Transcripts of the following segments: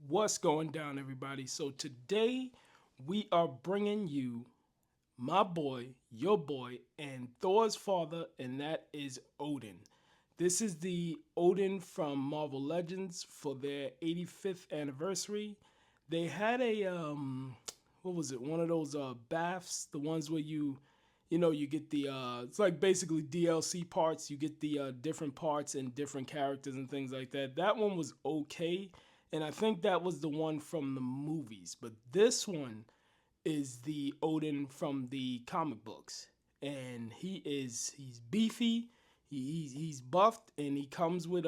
What's going down, everybody? So today we are bringing you my boy, your boy, and Thor's father, and that is Odin. This is the Odin from Marvel Legends for their 85th anniversary. They had a what was it? One of those baths, the ones where you get the it's like basically DLC parts. You get the different parts and different characters and things like that. That one was okay, and I think that was the one from the movies. But this one is the Odin from the comic books, and he's beefy. He's buffed, and he comes with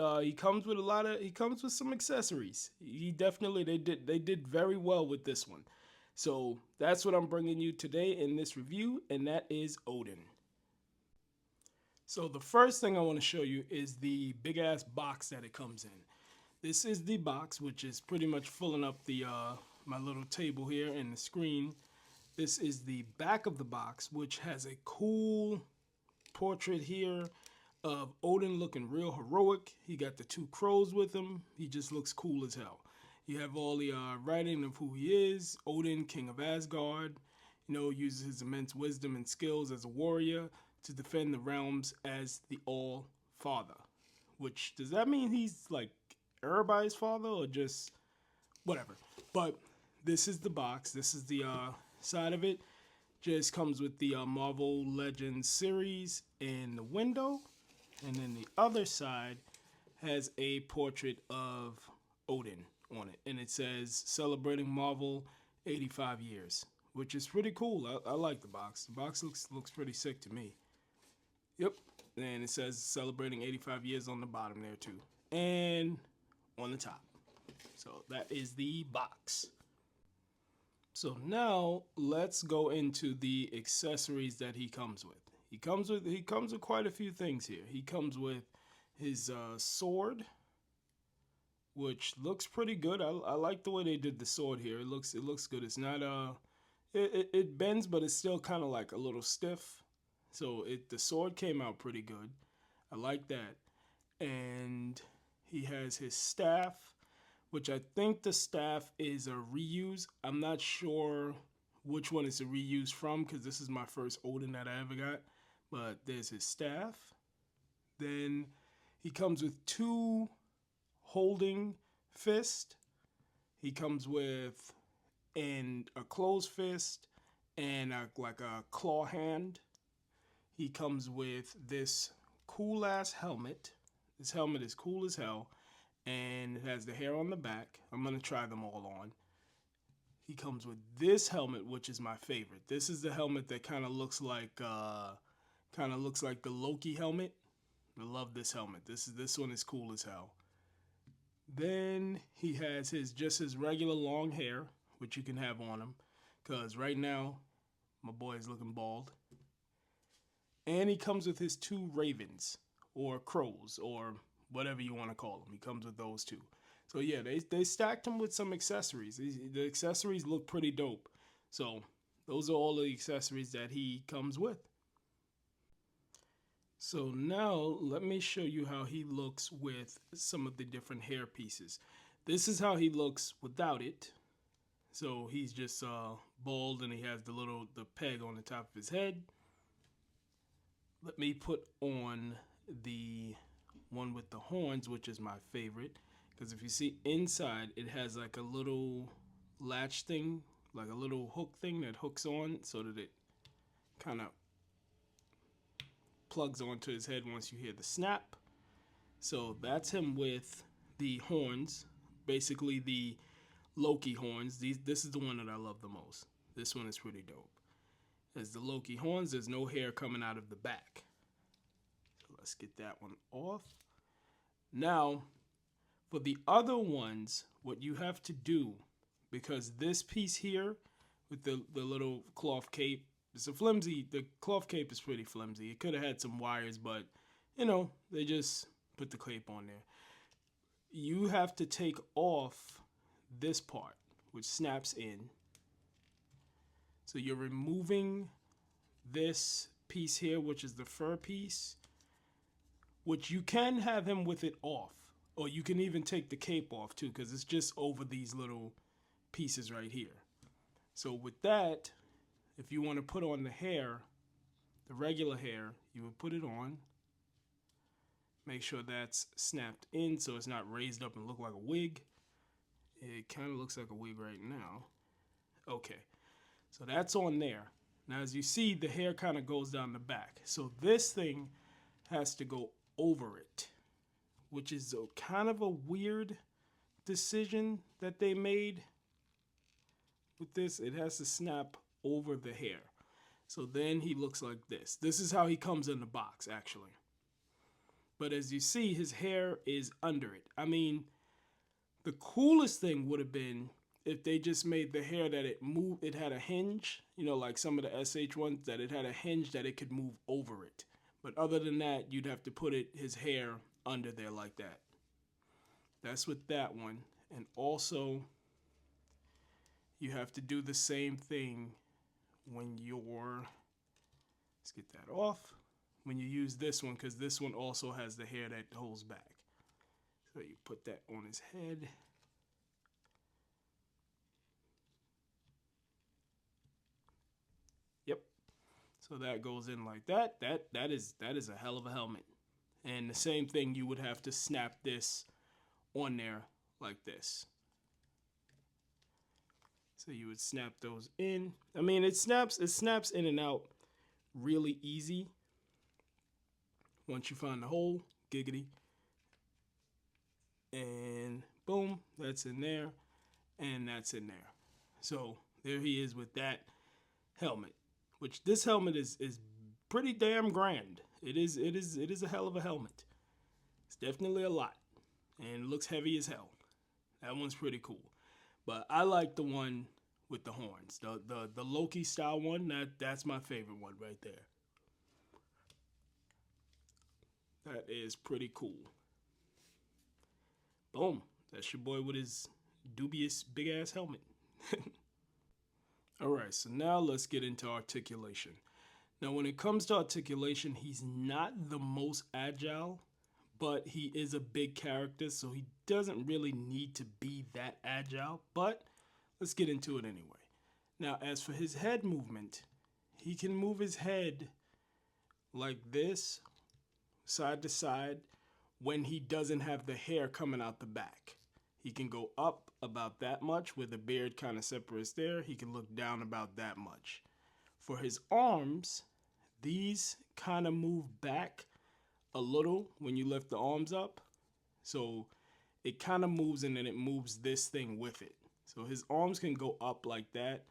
some accessories. He definitely they did very well with this one. So that's what I'm bringing you today in this review, and that is Odin. So the first thing I want to show you is the big ass box that it comes in. This is the box, which is pretty much filling up the my little table here and the screen. This is the back of the box, which has a cool portrait here of Odin looking real heroic. He got the two crows with him. He just looks cool as hell. You have all the writing of who he is. Odin, king of Asgard, uses his immense wisdom and skills as a warrior to defend the realms as the All-Father. Which, does that mean he's like everybody's father or just whatever? But this is the box. This is the side of it. Just comes with the Marvel Legends series in the window. And then the other side has a portrait of Odin on it. And it says, celebrating Marvel 85 years, which is pretty cool. I like the box. The box looks pretty sick to me. Yep. And it says celebrating 85 years on the bottom there too. And on the top. So that is the box. So now let's go into the accessories that he comes with. He comes with quite a few things here. He comes with his sword, which looks pretty good. I like the way they did the sword here. It looks good. It's not it bends, but it's still kind of like a little stiff. So the sword came out pretty good. I like that. And he has his staff, which I think the staff is a reuse. I'm not sure which one is a reuse from because this is my first Odin that I ever got. But there's his staff. Then he comes with two holding fist. He comes with a closed fist and like a claw hand. He comes with this cool ass helmet. This helmet is cool as hell. And it has the hair on the back. I'm going to try them all on. He comes with this helmet, which is my favorite. This is the helmet that kind of looks like the Loki helmet. I love this helmet. This one is cool as hell. Then he has his regular long hair, which you can have on him, cause right now my boy is looking bald. And he comes with his two ravens or crows or whatever you want to call them. He comes with those two. So yeah, they stacked him with some accessories. The accessories look pretty dope. So those are all the accessories that he comes with. So now let me show you how he looks with some of the different hair pieces. This is how he looks without it. So he's just bald and he has the peg on the top of his head. Let me put on the one with the horns, which is my favorite. Because if you see inside, it has like a little latch thing, like a little hook thing that hooks on so that it kind of plugs onto his head once you hear the snap. So that's him with the horns, basically the Loki horns. This is the one that I love the most. This one is pretty dope. As the Loki horns, there's no hair coming out of the back. So let's get that one off. Now, for the other ones, what you have to do, because this piece here with the little cloth cape, the cloth cape is pretty flimsy. It could have had some wires, but, they just put the cape on there. You have to take off this part, which snaps in. So you're removing this piece here, which is the fur piece, which you can have him with it off. Or you can even take the cape off too, because it's just over these little pieces right here. So with that, if you want to put on the hair, the regular hair, you would put it on. Make sure that's snapped in so it's not raised up and look like a wig. It kind of looks like a wig right now. Okay, so that's on there. Now as you see, the hair kind of goes down the back. So this thing has to go over it, which is a kind of a weird decision that they made with this. It has to snap over the hair. So then he looks like this. This is how he comes in the box, actually. But as you see, his hair is under it. I mean, the coolest thing would have been if they just made the hair that it moved, it had a hinge, you know, like some of the SH ones, that it had a hinge that it could move over it. But other than that, you'd have to put his hair under there like that. That's with that one. And also, you have to do the same thing when you're, let's get that off, when you use this one, because this one also has the hair that holds back. So you put that on his head. Yep. So that goes in like that. That is a hell of a helmet. And the same thing, you would have to snap this on there like this. So you would snap those in. I mean, it snaps in and out really easy. Once you find the hole, giggity. And boom, that's in there. And that's in there. So there he is with that helmet. Which this helmet is pretty damn grand. It is a hell of a helmet. It's definitely a lot. And it looks heavy as hell. That one's pretty cool. But I like the one with the horns. The Loki style one, that's my favorite one right there. That is pretty cool. Boom. That's your boy with his dubious big ass helmet. Alright, so now let's get into articulation. Now when it comes to articulation, he's not the most agile, but he is a big character, so he doesn't really need to be that agile, but let's get into it anyway. Now as for his head movement, he can move his head like this, side to side, when he doesn't have the hair coming out the back. He can go up about that much where the beard kind of separates there. He can look down about that much. For his arms, these kind of move back a little when you lift the arms up. So it kind of moves and then it moves this thing with it. So his arms can go up like that.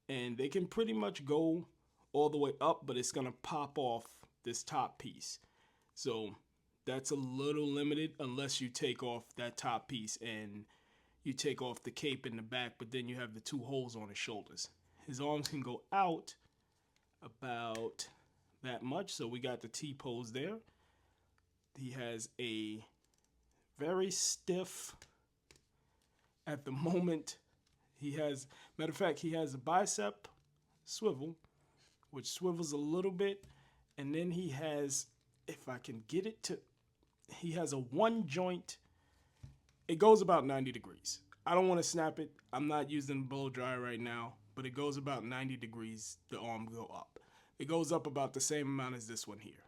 And they can pretty much go all the way up, but it's going to pop off this top piece. So that's a little limited unless you take off that top piece and you take off the cape in the back, but then you have the two holes on his shoulders. His arms can go out about that much, so we got the T-pose there. He has a very stiff, at the moment, matter of fact, he has a bicep swivel, which swivels a little bit, and then he has, if I can get it to, he has a one joint. It goes about 90 degrees. I don't want to snap it. I'm not using the blow dryer right now, but it goes about 90 degrees. The arm go up. It goes up about the same amount as this one here.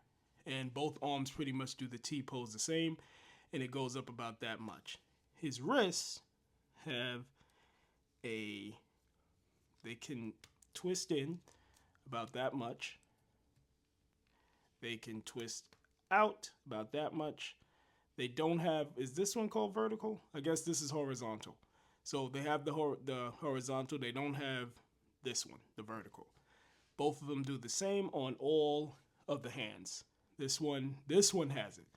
And both arms pretty much do the T-pose the same, and it goes up about that much. His wrists have they can twist in about that much. They can twist out about that much. They don't have, is this one called vertical? I guess this is horizontal. So they have the horizontal. They don't have this one, the vertical. Both of them do the same on all of the hands. This one has it.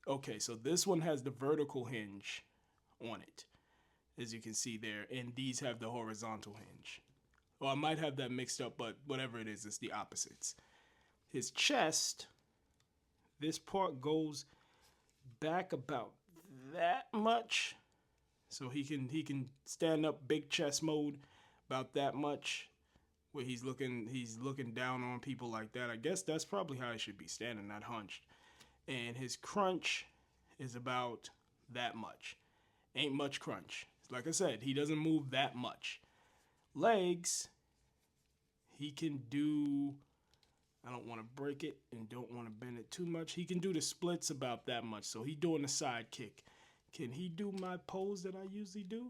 Okay, so this one has the vertical hinge on it, as you can see there, and these have the horizontal hinge. Well, I might have that mixed up, but whatever it is, it's the opposites. His chest, this part goes back about that much, so he can stand up big chest mode about that much, where he's looking down on people like that. I guess that's probably how he should be standing, not hunched. And his crunch is about that much. Ain't much crunch. Like I said, he doesn't move that much. Legs, he can do, I don't want to break it and don't want to bend it too much. He can do the splits about that much. So he doing the side kick. Can he do my pose that I usually do?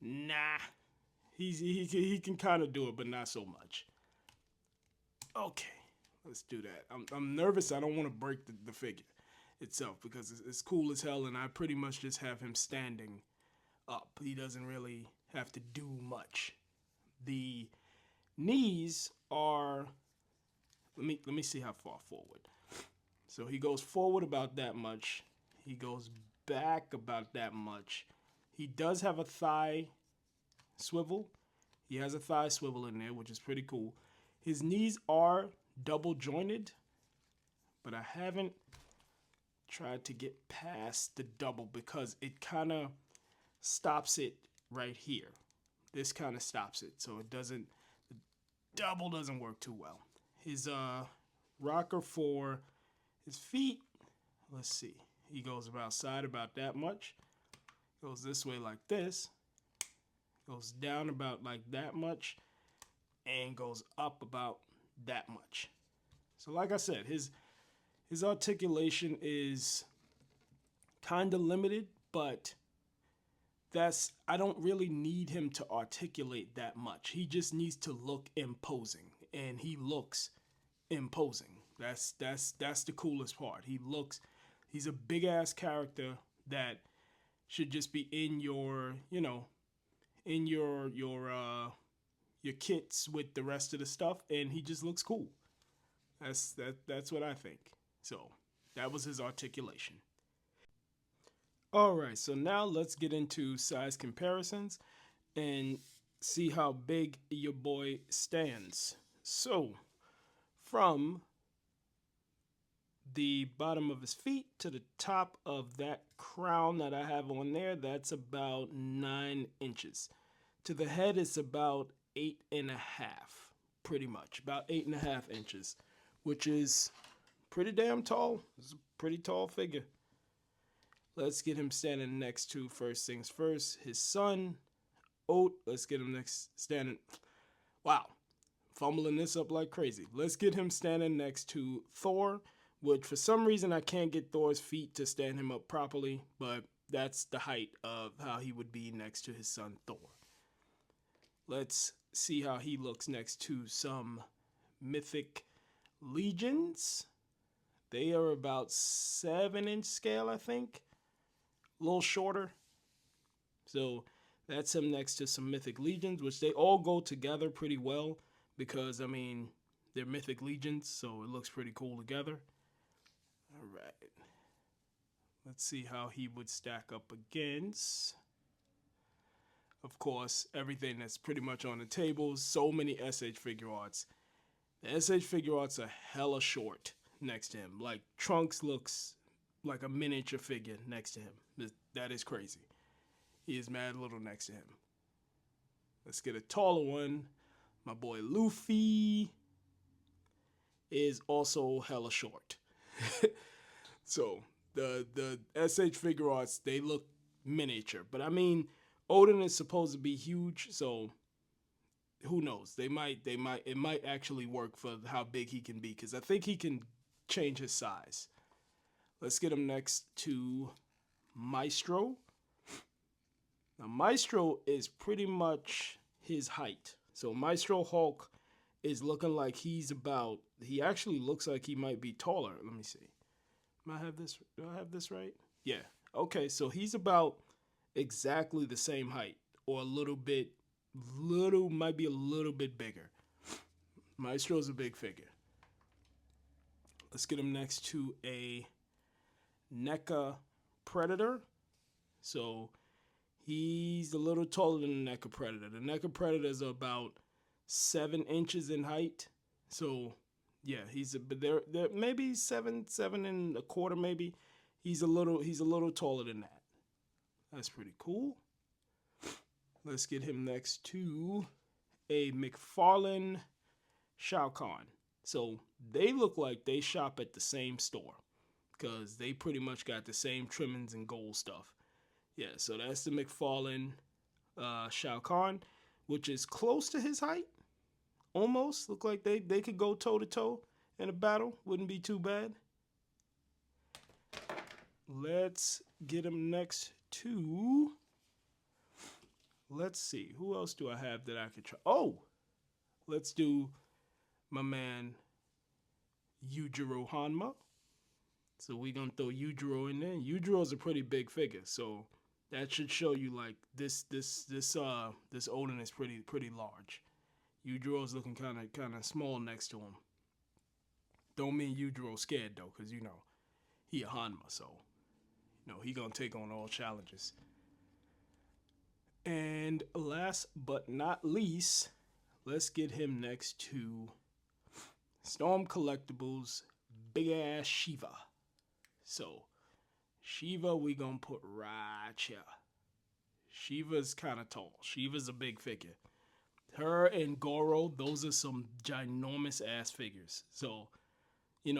Nah. He can kind of do it, but not so much. Okay, let's do that. I'm nervous. I don't want to break the figure itself because it's cool as hell, and I pretty much just have him standing up. He doesn't really have to do much. The knees are, let me see how far forward. So he goes forward about that much. He goes back about that much. He does have a thigh swivel. He has a thigh swivel in there, which is pretty cool. His knees are double jointed, but I haven't tried to get past the double because it kind of stops it right here. This kind of stops it, so it doesn't, the double doesn't work too well. His rocker for his feet, let's see. He goes about side about that much. Goes this way like this. Goes down about like that much. And goes up about that much. So like I said, his articulation is kind of limited, but I don't really need him to articulate that much. He just needs to look imposing, and he looks imposing. That's the coolest part. He's a big ass character that should just be in your, in your kits with the rest of the stuff, and he just looks cool. That's what I think. So that was his articulation. All right, so now let's get into size comparisons and see how big your boy stands. So from the bottom of his feet to the top of that crown that I have on there, that's about 9 inches. To the head, it's about 8.5, pretty much. About 8.5 inches, which is pretty damn tall. It's a pretty tall figure. Let's get him standing next to, first things first, his son, Odin. Let's get him standing. Wow, fumbling this up like crazy. Let's get him standing next to Thor, which for some reason I can't get Thor's feet to stand him up properly, but that's the height of how he would be next to his son Thor. Let's see how he looks next to some mythic legions. They are about 7-inch scale, I think. A little shorter. So that's him next to some mythic legions, which they all go together pretty well because, I mean, they're mythic legions, so it looks pretty cool together. All right. Let's see how he would stack up against, of course, everything that's pretty much on the table. So many SH figure arts. The SH figure arts are hella short next to him. Like, Trunks looks like a miniature figure next to him. That is crazy. He is mad little next to him. Let's get a taller one. My boy Luffy is also hella short. So the SH figure arts, they look miniature. But I mean, Odin is supposed to be huge, so who knows? It might actually work for how big he can be, because I think he can change his size. Let's get him next to Maestro. Now, Maestro is pretty much his height. So Maestro Hulk is looking like he actually looks like he might be taller. Let me see. Do I have this right? Yeah. Okay, so he's about exactly the same height, or might be a little bit bigger. Maestro's a big figure. Let's get him next to a NECA Predator. So he's a little taller than the NECA Predator. The NECA Predator is about 7 inches in height. So yeah, they're maybe 7.25 maybe. He's a little taller than that. That's pretty cool. Let's get him next to a McFarlane Shao Kahn. So they look like they shop at the same store because they pretty much got the same trimmings and gold stuff. Yeah, so that's the McFarlane Shao Kahn, which is close to his height. Almost look like they could go toe to toe in a battle. Wouldn't be too bad. Let's get him next to. Let's see. Who else do I have that I could try? Oh, let's do my man Yujiro Hanma. So we're gonna throw Yujiro in there. Yujiro's a pretty big figure, so that should show you like this Odin is pretty large. Yujiro's looking kind of small next to him. Don't mean Yujiro scared though, cause he a Hanma, so he gonna take on all challenges. And last but not least, let's get him next to Storm Collectibles big ass Shiva. So Shiva we gonna put right here. Shiva's kind of tall. Shiva's a big figure. Her and Goro, those are some ginormous ass figures. So,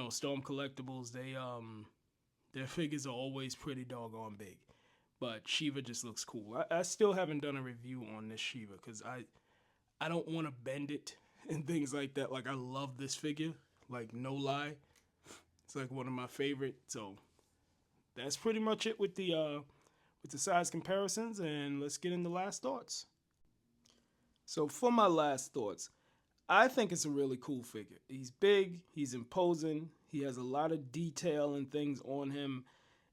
Storm Collectibles, their figures are always pretty doggone big. But Shiva just looks cool. I still haven't done a review on this Shiva because I don't want to bend it and things like that. Like I love this figure, like no lie. It's like one of my favorite. So that's pretty much it with the size comparisons, and let's get into last thoughts. So for my last thoughts, I think it's a really cool figure. He's big, he's imposing, he has a lot of detail and things on him.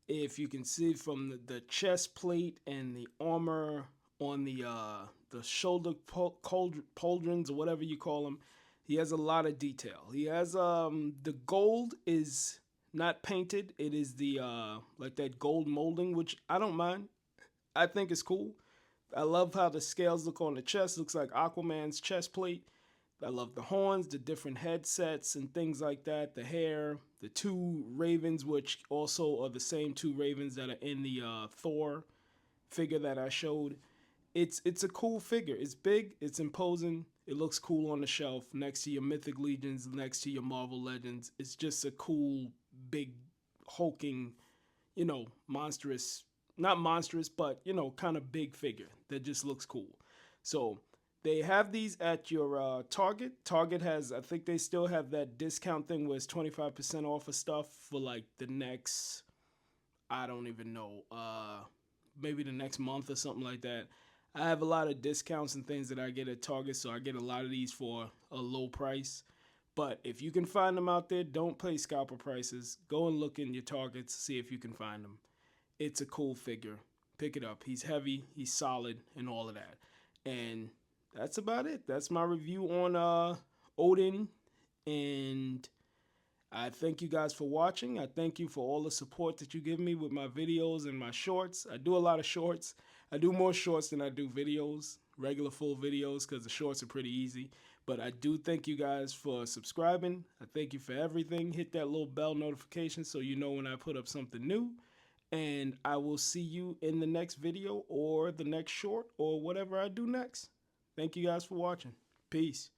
If you can see from the chest plate and the armor on the shoulder pauldrons or whatever you call them, he has a lot of detail. He has the gold is not painted. It is the like that gold molding, which I don't mind. I think it's cool. I love how the scales look on the chest. Looks like Aquaman's chest plate. I love the horns, the different headsets and things like that. The hair, the two ravens, which also are the same two ravens that are in the Thor figure that I showed. It's a cool figure. It's big. It's imposing. It looks cool on the shelf next to your Mythic Legions, next to your Marvel Legends. It's just a cool, big, hulking, monstrous. Not monstrous, but kind of big figure that just looks cool. So they have these at your Target. Target has, I think they still have that discount thing where it's 25% off of stuff for like the next, I don't even know, maybe the next month or something like that. I have a lot of discounts and things that I get at Target, so I get a lot of these for a low price. But if you can find them out there, don't pay scalper prices. Go and look in your Targets, see if you can find them. It's a cool figure. Pick it up. He's heavy, he's solid, and all of that. And that's about it. That's my review on Odin. And I thank you guys for watching. I thank you for all the support that you give me with my videos and my shorts. I do a lot of shorts. I do more shorts than I do videos, regular full videos, because the shorts are pretty easy. But I do thank you guys for subscribing. I thank you for everything. Hit that little bell notification so you know when I put up something new. And I will see you in the next video or the next short or whatever I do next. Thank you guys for watching. Peace.